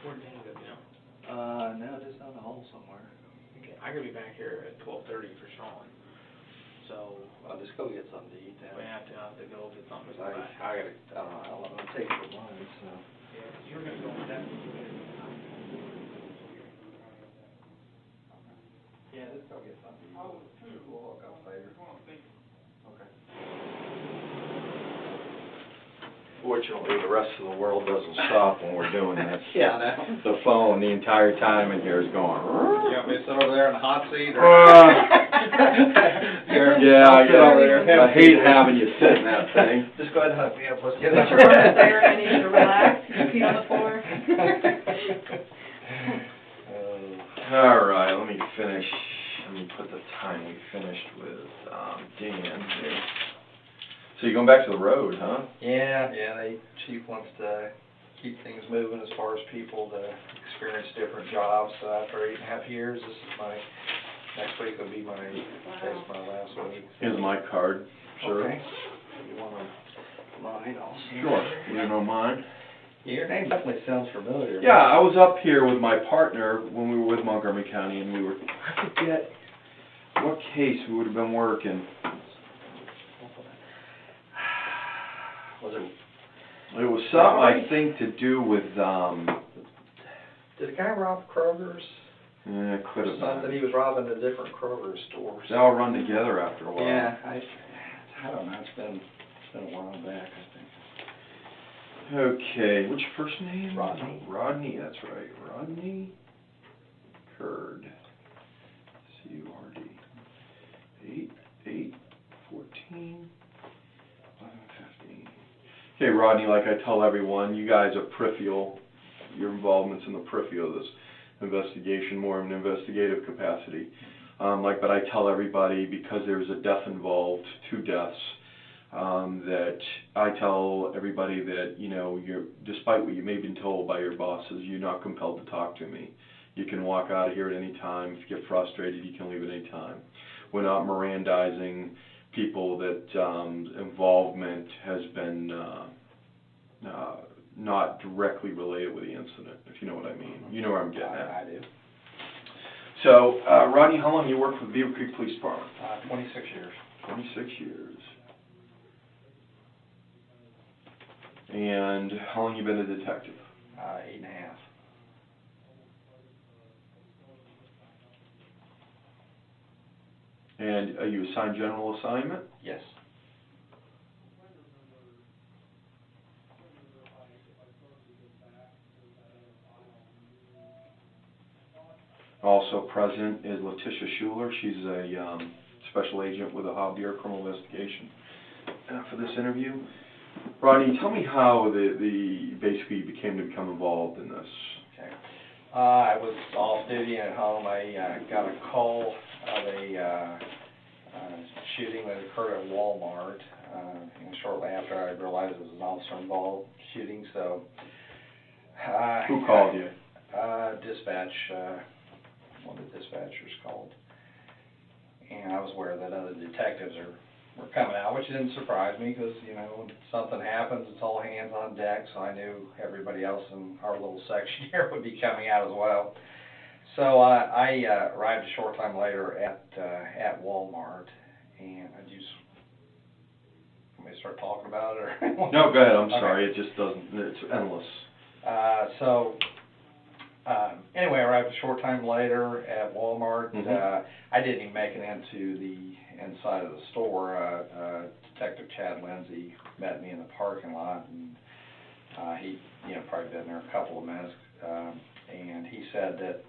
Where'd Dan go, you know? No, just down the hall somewhere. Okay, I gotta be back here at 12:30 for Sean. So, I'll just go get something to eat then. we have to go get something to go I back. gotta, I don't know how long it'll take for mine, so. Yeah, 'cause you were gonna go with that. Yeah, just go get something to eat. We'll hook up later. Okay. Fortunately, the rest of the world doesn't stop when we're doing this. Yeah, I know. The phone the entire time in here is going. You want me to sit over there in the hot seat or? Yeah, I'll sit over there. I hate having you sit in that thing. Just go ahead and hug me up. Let's get Put your arms there and you need to relax, you pee on the floor. All right, let me finish. Let me put the time we finished with Dan here. So you're going back to the road, huh? Yeah, the chief wants to keep things moving as far as people to experience different jobs. So after 8.5 years, this is next week will be basically my last week. Here's my card, sir. Okay. You want mine also? Sure. You don't mind? Your name definitely sounds familiar. Yeah, I was up here with my partner when we were with Montgomery County, and I forget what case we would have been working. Was it? It was something, I think, to do with, Did a guy rob Kroger's? it could have Something, been. he was robbing the different Kroger stores. They all run together after a while. Yeah, I don't know, it's been a while back, I think. Okay, what's your first name? Rodney. Rodney, that's right. Rodney Curd. C-U-R-D. 8/8/14/11/15. Okay, Rodney, like I tell everyone, you guys are peripheral. Your involvement's in the peripheral of this investigation, more of an investigative capacity. But I tell everybody, because there's a death involved, 2 deaths, that I tell everybody that, despite what you may have been told by your bosses, you're not compelled to talk to me. You can walk out of here at any time. If you get frustrated, you can leave at any time. We're not Mirandizing people that involvement has been not directly related with the incident, if you know what I mean. You know where I'm getting at. I do. So, Rodney, how long you worked for the Beaver Creek Police Department? 26 years. 26 years. And how long you been a detective? 8.5. And are you assigned general assignment? Yes. Also present is Letitia Schuler. She's a special agent with the Javier Criminal Investigation for this interview. Rodney, tell me how basically you became to become involved in this. Okay. I was off duty and at home. I got a call of a shooting that occurred at Walmart. And shortly after, I realized it was an officer-involved shooting. So, who called you? Dispatch. One of the dispatchers called, and I was aware that other detectives were coming out, which didn't surprise me because when something happens, it's all hands on deck. So I knew everybody else in our little section here would be coming out as well. So I arrived a short time later at Walmart, and I just want me to start talking about it, or no, go ahead. I'm okay. sorry. It just doesn't. It's endless. Anyway, I arrived a short time later at Walmart. Mm-hmm. I didn't even make it into the inside of the store. Detective Chad Lindsay met me in the parking lot, and he, probably been there a couple of minutes, and he said that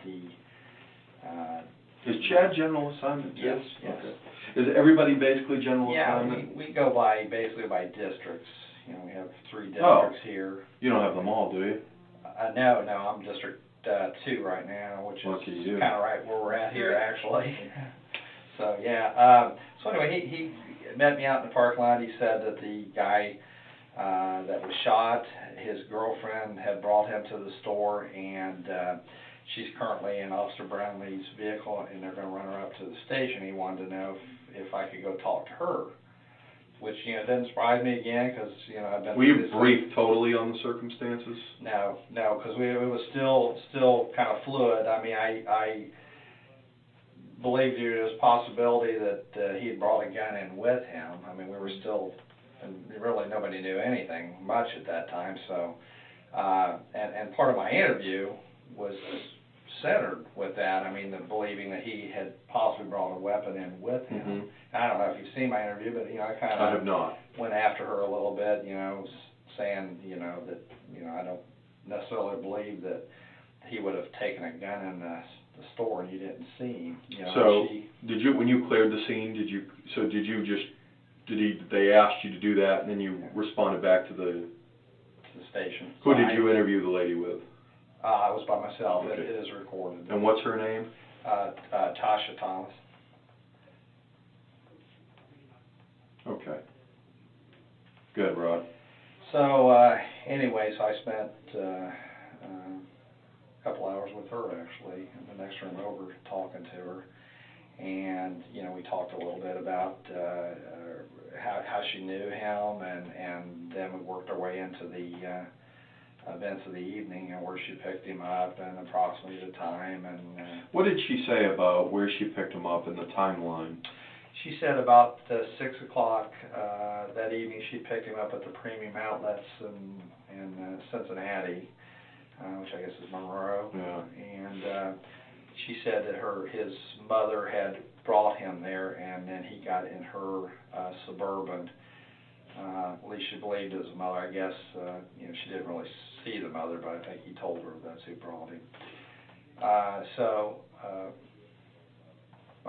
is Chad general assignment too? Yes, yes. Okay. Is everybody basically general assignment? Yeah, we go basically by districts. We have 3 districts here. You don't have them all, do you? No, I'm District 2 right now, which is kind of right where we're at here, actually. So, yeah. So anyway, he met me out in the parking lot. He said that the guy that was shot, his girlfriend had brought him to the store, and she's currently in Officer Brownlee's vehicle, and they're going to run her up to the station. He wanted to know if I could go talk to her, which, you know, didn't surprise me again, because, you know, I've been... Were you briefed totally on the circumstances? No, because it was still kind of fluid. I mean, I believed there was possibility that he had brought a gun in with him. I mean, we were still, and really nobody knew anything much at that time, so, and part of my interview was centered with that. I mean, the believing that he had possibly brought a weapon in with him. Mm-hmm. I don't know if you've seen my interview, but, you know, I kind of... I have not. Went after her a little bit, you know, saying, you know, that, you know, I don't necessarily believe that he would have taken a gun in the store and you didn't see him. You know, So, did you, when you cleared the scene, did they asked you to do that, and then you responded back to the station. Who did you interview the lady with? I was by myself. Okay. It is recorded. And what's her name? Tasha Thomas. Okay. Good, Rod. So, anyway, so I spent a couple hours with her, actually, in the next room over, talking to her. And, you know, we talked a little bit about how she knew him, and then we worked our way into the events of the evening, and where she picked him up, and approximately the time. And what did she say about where she picked him up in the timeline? She said about 6 o'clock that evening she picked him up at the Premium Outlets in Cincinnati, which I guess is Monroe. Yeah. And she said that his mother had brought him there, and then he got in her Suburban. At least she believed it was a mother. I guess you know, she didn't really see the mother, but I think he told her that's who brought him. I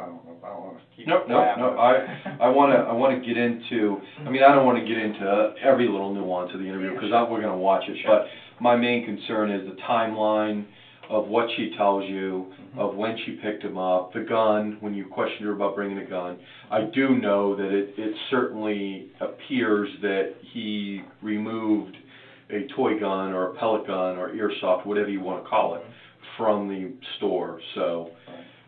don't know. I don't want to keep. No. I want to get into. I mean, I don't want to get into every little nuance of the interview, because we're going to watch it. Sure. But my main concern is the timeline of what she tells you, of when she picked him up, the gun, when you questioned her about bringing a gun. I do know that it certainly appears that he removed a toy gun or a pellet gun or airsoft, whatever you want to call it, from the store. So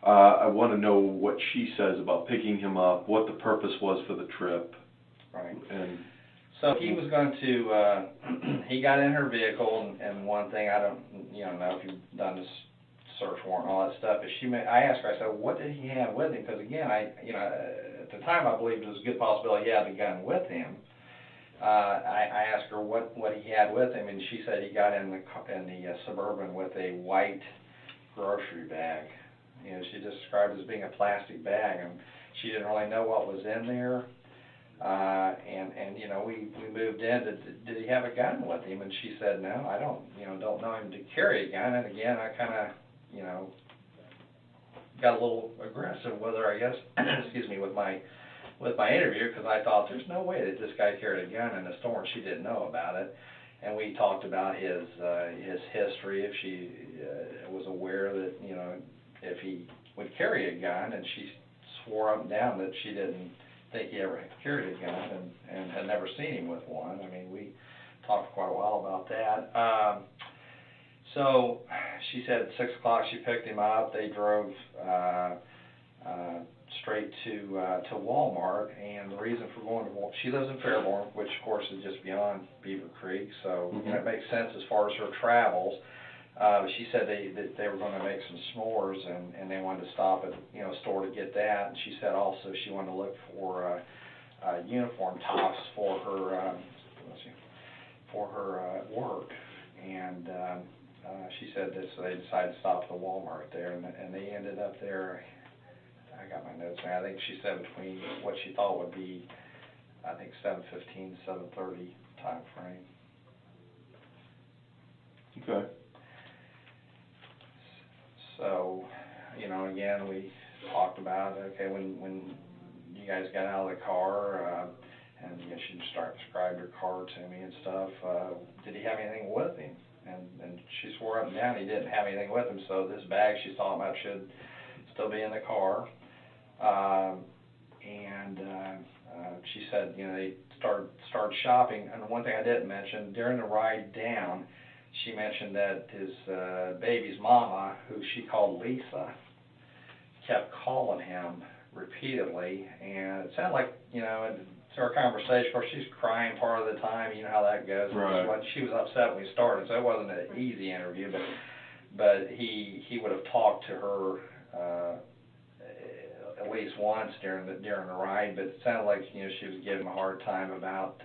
I want to know what she says about picking him up, what the purpose was for the trip. Right. And so he was going to, he got in her vehicle, and one thing, I don't, you know if you've done this search warrant and all that stuff, but I asked her, I said, what did he have with him? Because again, at the time I believed it was a good possibility he had the gun with him. I asked her what he had with him, and she said he got in the Suburban with a white grocery bag. You know, she described it as being a plastic bag, and she didn't really know what was in there. And you know, we moved in. Did he have a gun with him? And she said, no, I don't know him to carry a gun. And again, I kind of, you know, got a little aggressive with her, I guess, excuse me, with my interview, because I thought there's no way that this guy carried a gun in the store, and she didn't know about it. And we talked about his history, if she was aware that, you know, if he would carry a gun, and she swore up and down that she didn't think he ever had carried a gun, and had never seen him with one. I mean, we talked quite a while about that. So she said 6 o'clock she picked him up. They drove straight to Walmart, and the reason for going to Walmart, she lives in Fairborn, which of course is just beyond Beaver Creek, so you know, it makes sense as far as her travels. But she said that they were going to make some s'mores, and they wanted to stop at a store to get that. And she said also she wanted to look for uniform tops for her work. And she said that, so they decided to stop at the Walmart there, and they ended up there. I got my notes now. I think she said between what she thought would be, I think 7:15, 7:30 time frame. Okay. So, you know, again, we talked about, okay, when you guys got out of the car, and you know, she described her car to me and stuff, did he have anything with him? And she swore up and down he didn't have anything with him, so this bag she's talking about should still be in the car. She said, you know, they started shopping, and one thing I didn't mention, during the ride down, she mentioned that his baby's mama, who she called Lisa, kept calling him repeatedly, and it sounded like, you know, to our conversation. Of course, she's crying part of the time. You know how that goes. Right. She was upset when we started, so it wasn't an easy interview. But he would have talked to her at least once during the ride. But it sounded like she was giving him a hard time about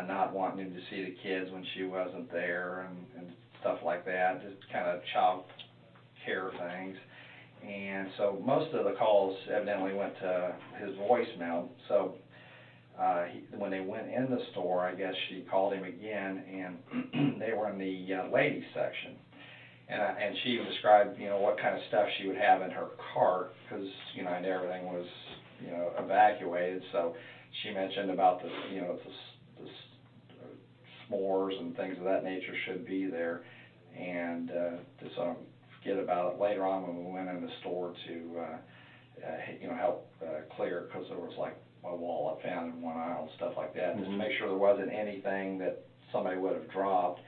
not wanting him to see the kids when she wasn't there and stuff like that. Just kind of child care things. And so most of the calls evidently went to his voicemail. So when they went in the store, I guess she called him again, and they were in the ladies section. And she even described, what kind of stuff she would have in her cart, because, and everything was, evacuated. So she mentioned about the s'mores and things of that nature should be there. And just so I don't forget about it, later on when we went in the store to, help clear, because there was like a wallet found in one aisle and stuff like that, just to make sure there wasn't anything that somebody would have dropped.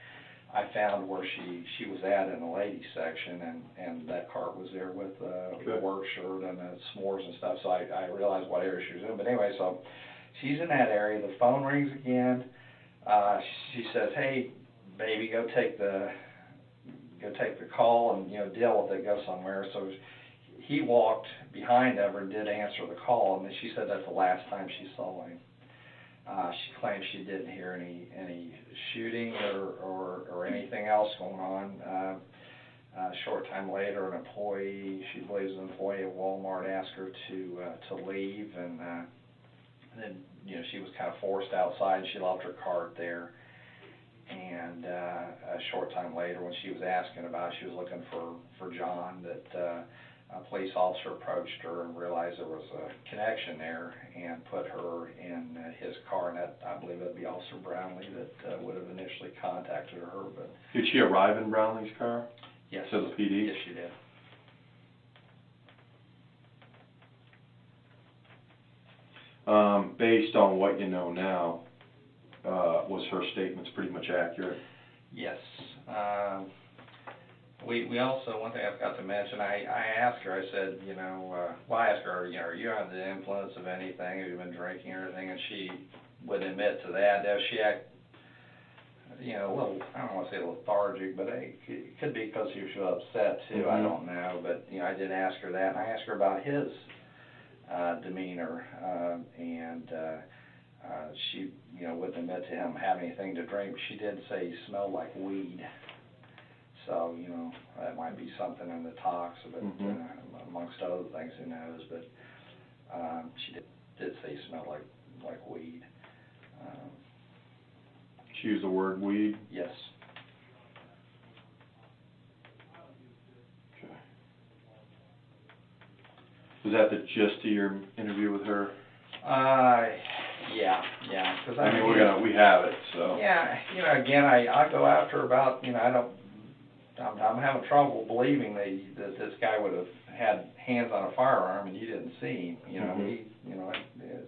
I found where she was at in the ladies section, and that cart was there with the work shirt and the s'mores and stuff, so I realized what area she was in. But anyway, so she's in that area. The phone rings again. She says, "Hey, baby, go take the call and deal with it, go somewhere." So he walked behind her and did answer the call, and then she said that's the last time she saw him. She claims she didn't hear any shooting or anything else going on. A short time later, an employee, she believes an employee at Walmart, asked her to leave, and then she was kind of forced outside, and she left her cart there. And a short time later, when she was asking about, she was looking for John, that a police officer approached her and realized there was a connection there and put her in his car, and that, I believe that'd be Officer Brownlee that would have initially contacted her. But did she arrive in Brownlee's car? Yes. To the PD? Yes, she did. Based on what you know now, was her statements pretty much accurate? Yes. We also, one thing I forgot to mention, I asked her, I said, I asked her, are you under the influence of anything? Have you been drinking or anything? And she wouldn't admit to that. She acted, a little, I don't want to say lethargic, but it could be because she was upset too. I don't know. But, I did ask her that. And I asked her about his demeanor, and she, wouldn't admit to him having anything to drink. She did say he smelled like weed. So, that might be something in the talks, but amongst other things, who knows. But she did say he smelled like weed. She used the word weed? Yes. Okay. Was that the gist of your interview with her? Yeah. Cause I mean, we have it, so. Yeah, again, I go after about, I'm having trouble believing that this guy would have had hands on a firearm and you didn't see him.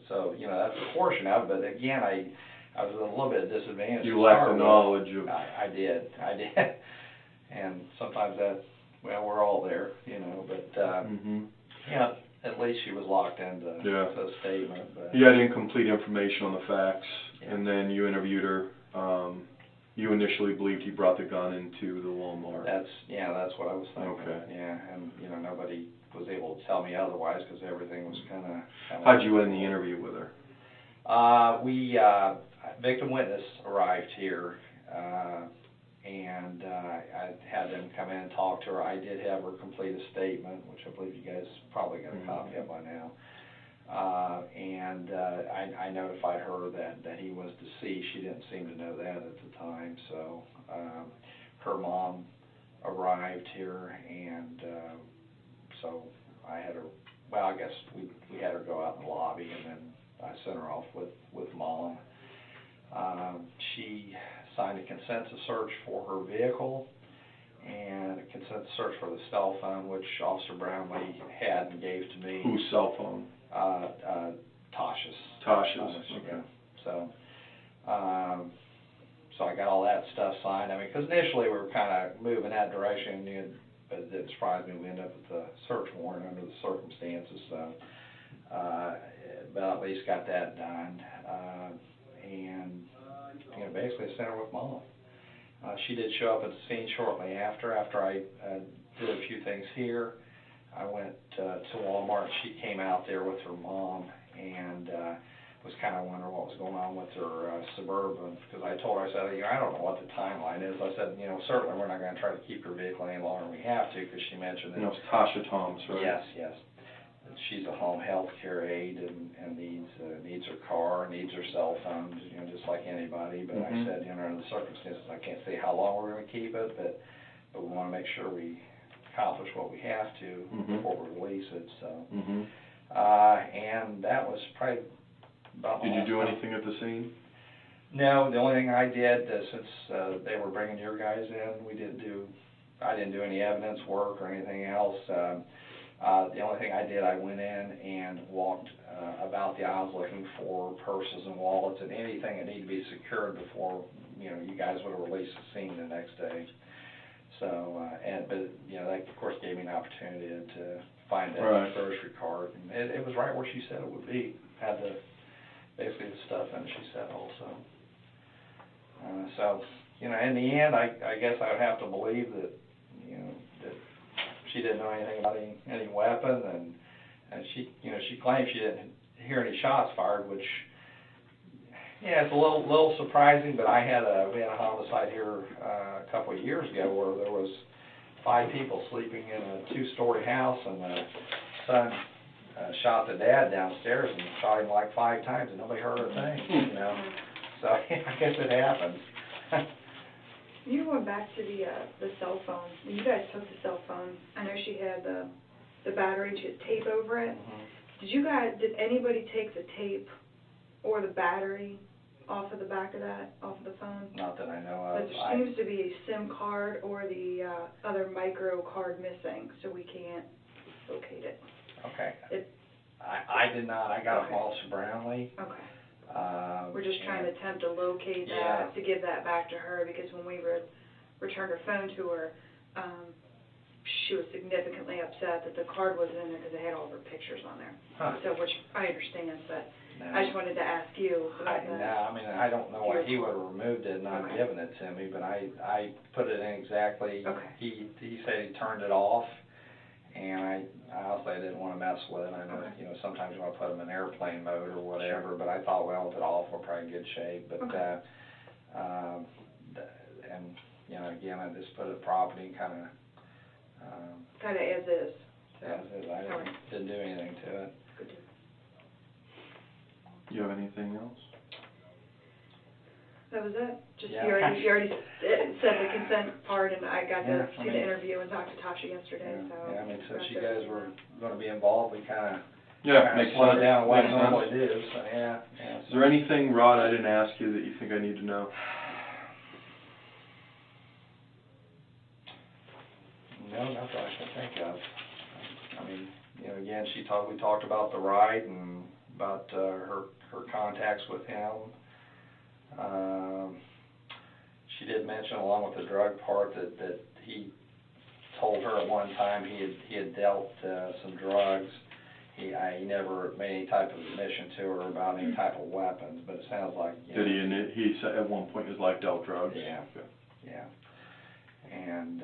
So that's a portion of it. But again, I was a little bit disadvantaged. You lack the knowledge of. I did, and sometimes we're all there, But at least she was locked into a statement. But you had incomplete information on the facts, and then you interviewed her. You initially believed he brought the gun into the Walmart. That's what I was thinking. Okay. Yeah, and nobody was able to tell me otherwise because everything was kind of. How'd you end the interview with her? Victim witness arrived here, and I had them come in and talk to her. I did have her complete a statement, which I believe you guys probably got a copy of by now. And I notified her that he was deceased. She didn't seem to know that at the time. So her mom arrived here, and so I had her. Well, I guess we had her go out in the lobby, and then I sent her off with Mom. She signed a consent to search for her vehicle and a consent to search for the cell phone, which Officer Brownlee had and gave to me. Whose cell phone? Tasha's. Tasha's. Okay. Yeah. So I got all that stuff signed. I mean, because initially we were kind of moving that direction, but it didn't surprise me we ended up with the search warrant under the circumstances. So but at least got that done. And, you know, basically I sent her with Mom. She did show up at the scene shortly after I did a few things here. I went to Walmart. She came out there with her mom and was kind of wondering what was going on with her Suburban, because I told her, I said, you know, I don't know what the timeline is. I said, you know, certainly we're not going to try to keep her vehicle any longer than we have to, because she mentioned that. You know, it's Tasha Thomas, right? Yes, yes. That she's a home health care aide and needs her car, needs her cell phone, you know, just like anybody. But I said, you know, under the circumstances, I can't say how long we're going to keep it, but we want to make sure we accomplish what we have to before we release it. So, and that was probably about my Did you last do time. anything at the scene? No, the only thing I did, since they were bringing your guys in, I didn't do any evidence work or anything else. The only thing I did, I went in and walked about the aisles looking for purses and wallets and anything that needed to be secured before, you know, you guys would have released the scene the next day. So, but you know, that of course gave me an opportunity to find that grocery cart, and it was right where she said it would be. Had basically the stuff in it she said also. So, you know, in the end, I guess I would have to believe that, you know, that she didn't know anything about any weapon, and she, you know, she claimed she didn't hear any shots fired, which, yeah, it's a little surprising. But we had a homicide here a couple of years ago where there was 5 people sleeping in a 2-story house, and the son shot the dad downstairs and shot him like 5 times, and nobody heard a thing, you know. So I guess it happens. You went back to the cell phone. When you guys took the cell phone, I know she had the battery, she had tape over it. Did anybody take the tape or the battery off of the back of that, off of the phone? Not that I know of. But there seems to be a SIM card or the other micro card missing, so we can't locate it. Okay. I did not. I got it from Officer Brownlee. Okay. We're just trying to attempt to locate that, to give that back to her, because when we returned her phone to her, she was significantly upset that the card wasn't in there because it had all of her pictures on there. So, which I understand, but I just wanted to ask you about that. No, I mean, I don't know why he would have removed it and not given it to me, but I put it in exactly. He said he turned it off, and I honestly didn't want to mess with it. I know, you know, sometimes you want to put them in airplane mode or whatever, but I thought, well, with it off, we're probably in good shape. But and you know, again, I just put it property and kind of as is. So. As is. I didn't do anything to it. Good to. You have anything else? That was it. Just you already said the consent part, and I got to see the interview and talk to Tasha yesterday. So I mean, since you guys were going to be involved, we kind of makes slowed sense. down what we Makes normally sense. do. So Is there anything, Rod, I didn't ask you that you think I need to know? No, not that I can think of. I mean, you know, again, we talked about the ride and about her contacts with him. She did mention, along with the drug part, that he told her at one time he had dealt some drugs. He never made any type of admission to her about any type of weapons, but it sounds like. Did he said at one point in his life dealt drugs? Yeah. Okay. Yeah. And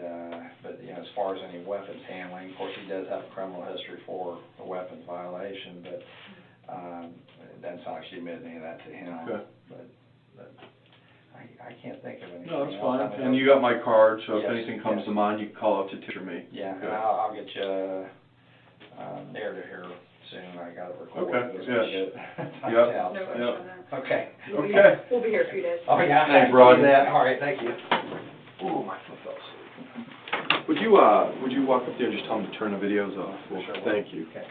but you know, as far as any weapons handling, of course, he does have a criminal history for a weapons violation, but it doesn't sound like she admitted any of that to him. Okay. But I can't think of anything. No, that's else. fine. I mean, and you got my card, so if yes, anything comes to mind, you can call up to Tish or me. Yeah, okay. And I'll get you a narrative here soon. I got it recorded. Okay. Yes. No rush on that. Okay. We'll be here a few days. Oh yeah. Thanks, Rodney. All right. Thank you. Ooh, my foot fell asleep. Would you walk up there and just tell them to turn the videos off? Sure. Thank you. Okay.